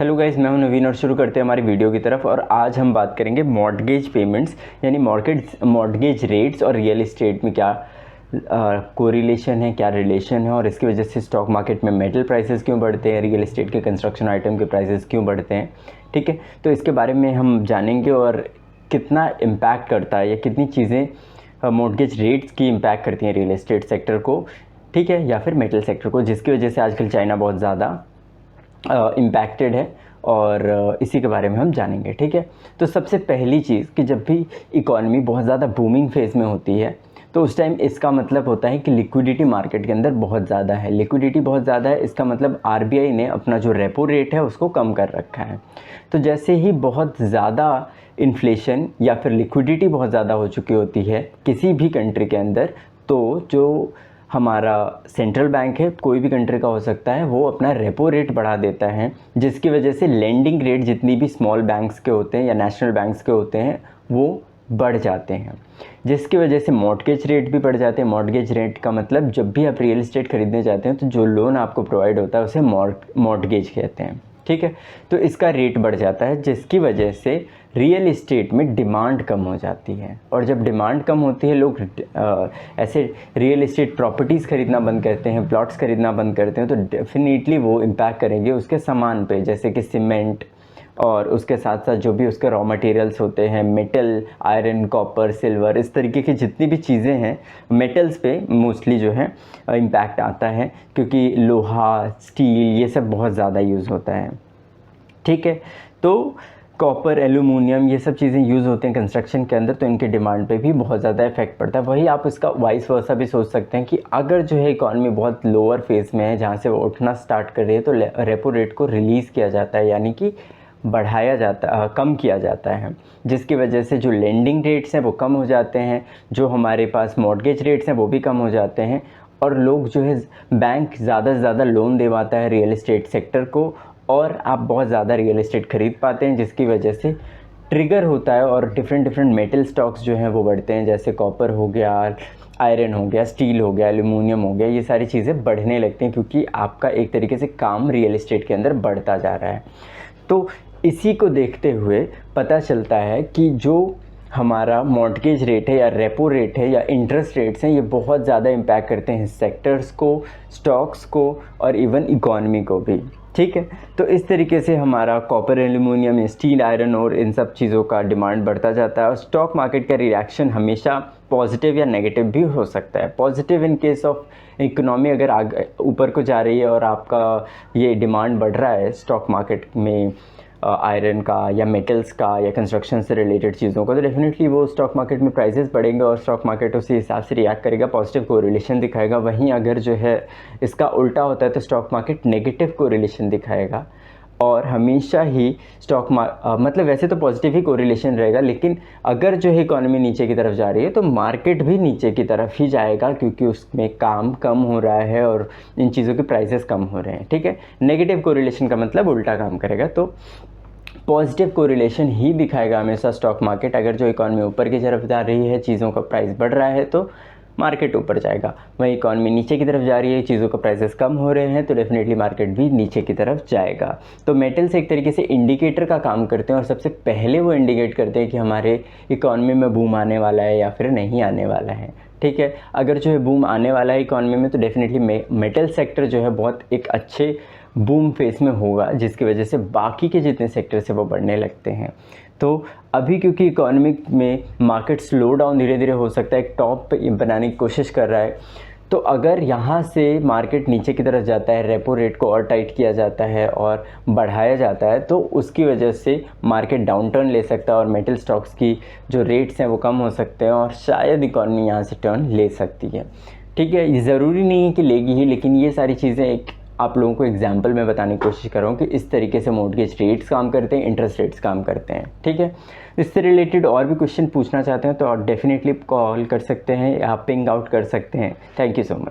Hello guys, मैं हूं नवीन और शुरू करते हैं हमारी वीडियो की तरफ। और आज हम बात करेंगे मॉर्टगेज पेमेंट्स यानी मॉर्टगेज रेट्स और रियल एस्टेट में क्या कोरिलेशन है, क्या रिलेशन है और इसकी वजह से स्टॉक मार्केट में मेटल प्राइसेस क्यों बढ़ते हैं, रियल एस्टेट के कंस्ट्रक्शन आइटम के प्राइसेस क्यों बढ़ते हैं। ठीक है, तो इसके बारे में हम जानेंगे और कितना इम्पैक्ट करता है या कितनी चीज़ें मॉर्टगेज रेट्स की इम्पैक्ट करती हैं रियल एस्टेट सेक्टर को, ठीक है, या फिर मेटल सेक्टर को, जिसकी वजह से आजकल चाइना बहुत ज़्यादा इम्पैक्टेड है और इसी के बारे में हम जानेंगे। ठीक है, तो सबसे पहली चीज़ कि जब भी इकॉनमी बहुत ज़्यादा बूमिंग फेज़ में होती है तो उस टाइम इसका मतलब होता है कि लिक्विडिटी मार्केट के अंदर बहुत ज़्यादा है। लिक्विडिटी बहुत ज़्यादा है, इसका मतलब आरबीआई ने अपना जो रेपो रेट है उसको कम कर रखा है। तो जैसे ही बहुत ज़्यादा इन्फ्लेशन या फिर लिक्विडिटी बहुत ज़्यादा हो चुकी होती है किसी भी कंट्री के अंदर, तो जो हमारा सेंट्रल बैंक है, कोई भी कंट्री का हो सकता है, वो अपना रेपो रेट बढ़ा देता है, जिसकी वजह से लेंडिंग रेट जितनी भी स्मॉल बैंक्स के होते हैं या नेशनल बैंक्स के होते हैं वो बढ़ जाते हैं, जिसकी वजह से मॉर्टगेज रेट भी बढ़ जाते हैं। मॉर्टगेज रेट का मतलब जब भी आप रियल एस्टेट खरीदने जाते हैं तो जो लोन आपको प्रोवाइड होता है उसे मॉर्टगेज कहते हैं। ठीक है, तो इसका रेट बढ़ जाता है, जिसकी वजह से रियल एस्टेट में डिमांड कम हो जाती है। और जब डिमांड कम होती है, लोग ऐसे रियल एस्टेट प्रॉपर्टीज़ खरीदना बंद करते हैं, प्लॉट्स खरीदना बंद करते हैं, तो डेफिनेटली वो इम्पैक्ट करेंगे उसके सामान पे, जैसे कि सीमेंट और उसके साथ साथ जो भी उसके रॉ मटेरियल्स होते हैं, मेटल, आयरन, कॉपर, सिल्वर, इस तरीके की जितनी भी चीज़ें हैं मेटल्स पे मोस्टली जो है इम्पैक्ट आता है, क्योंकि लोहा, स्टील, ये सब बहुत ज़्यादा यूज़ होता है। ठीक है, तो कॉपर, एल्यूमिनियम, ये सब चीज़ें यूज़ होते हैं कंस्ट्रक्शन के अंदर, तो इनके डिमांड पे भी बहुत ज़्यादा इफेक्ट पड़ता है। वही आप इसका वाइस वर्सा भी सोच सकते हैं कि अगर जो है इकॉनमी बहुत लोअर फेज़ में है, जहाँ से वो उठना स्टार्ट कर रही है, तो रेपो रेट को रिलीज़ किया जाता है, यानी कि बढ़ाया जाता, कम किया जाता है, जिसकी वजह से जो लेंडिंग रेट्स हैं वो कम हो जाते हैं, जो हमारे पास मॉर्टगेज रेट्स हैं वो भी कम हो जाते हैं, और लोग जो है बैंक ज़्यादा से ज़्यादा लोन दिलवाता है रियल एस्टेट सेक्टर को, और आप बहुत ज़्यादा रियल एस्टेट खरीद पाते हैं, जिसकी वजह से ट्रिगर होता है और डिफरेंट मेटल स्टॉक्स जो हैं वो बढ़ते हैं, जैसे कॉपर हो गया, आयरन हो गया, स्टील हो गया, एल्यूमिनियम हो गया, ये सारी चीज़ें बढ़ने लगती हैं, क्योंकि आपका एक तरीके से काम रियल एस्टेट के अंदर बढ़ता जा रहा है। तो इसी को देखते हुए पता चलता है कि जो हमारा मॉर्टगेज रेट है या रेपो रेट है या इंटरेस्ट रेट्स हैं, ये बहुत ज़्यादा इम्पैक्ट करते हैं सेक्टर्स को, स्टॉक्स को और इवन इकॉनमी को भी। ठीक है, तो इस तरीके से हमारा कॉपर, एल्यूमिनियम, स्टील, आयरन और इन सब चीज़ों का डिमांड बढ़ता जाता है, और स्टॉक मार्केट का रिएक्शन हमेशा पॉजिटिव या नेगेटिव भी हो सकता है। Positive in case of economy अगर आगे ऊपर को जा रही है और आपका ये डिमांड बढ़ रहा है स्टॉक मार्केट में आयरन का या मेटल्स का या कंस्ट्रक्शन से रिलेटेड चीज़ों का, तो डेफिनेटली वो स्टॉक मार्केट में प्राइसेस बढ़ेंगे और स्टॉक मार्केट उसी हिसाब से रिएक्ट करेगा, पॉजिटिव कोरिलेशन दिखाएगा। वहीं अगर जो है इसका उल्टा होता है तो स्टॉक मार्केट नेगेटिव कोरिलेशन दिखाएगा, और हमेशा ही मतलब वैसे तो पॉजिटिव ही कोरिलेशन रहेगा, लेकिन अगर जो है इकॉनमी नीचे की तरफ जा रही है तो मार्केट भी नीचे की तरफ ही जाएगा, क्योंकि उसमें काम कम हो रहा है और इन चीज़ों के प्राइसेस कम हो रहे हैं। ठीक है, नेगेटिव कोरिलेशन का मतलब उल्टा काम करेगा, तो पॉजिटिव कोरिलेशन ही दिखाएगा हमेशा स्टॉक मार्केट। अगर जो इकॉनमी ऊपर की तरफ जा रही है, चीज़ों का प्राइस बढ़ रहा है, तो मार्केट ऊपर जाएगा। वहीं इकॉनमी नीचे की तरफ जा रही है, चीज़ों का प्राइसेस कम हो रहे हैं, तो डेफिनेटली मार्केट भी नीचे की तरफ जाएगा। तो मेटल्स एक तरीके से इंडिकेटर का काम करते हैं, और सबसे पहले वो इंडिकेट करते हैं कि हमारे इकॉनमी में बूम आने वाला है या फिर नहीं आने वाला है। ठीक है, अगर जो है बूम आने वाला है इकॉनमी में, तो डेफिनेटली मेटल सेक्टर जो है बहुत एक अच्छे बूम फेस में होगा, जिसकी वजह से बाकी के जितने सेक्टर से वो बढ़ने लगते हैं। तो अभी क्योंकि इकोनॉमिक में मार्केट स्लो डाउन धीरे धीरे हो सकता है, एक टॉप पे बनाने की कोशिश कर रहा है, तो अगर यहाँ से मार्केट नीचे की तरफ जाता है, रेपो रेट को और टाइट किया जाता है और बढ़ाया जाता है, तो उसकी वजह से मार्केट डाउन टर्न ले सकता है और मेटल स्टॉक्स की जो रेट्स हैं वो कम हो सकते हैं, और शायद इकॉनमी यहाँ से टर्न ले सकती है। ठीक है, ये ज़रूरी नहीं है कि लेगी ही, लेकिन ये सारी चीज़ें एक आप लोगों को एग्जाम्पल में बताने की कोशिश कर रहा हूँ कि इस तरीके से मॉर्टगेज रेट्स काम करते हैं, इंटरेस्ट रेट्स काम करते हैं। ठीक है, इससे रिलेटेड और भी क्वेश्चन पूछना चाहते हैं तो आप डेफिनेटली कॉल कर सकते हैं या पिंग आउट कर सकते हैं। Thank you so much.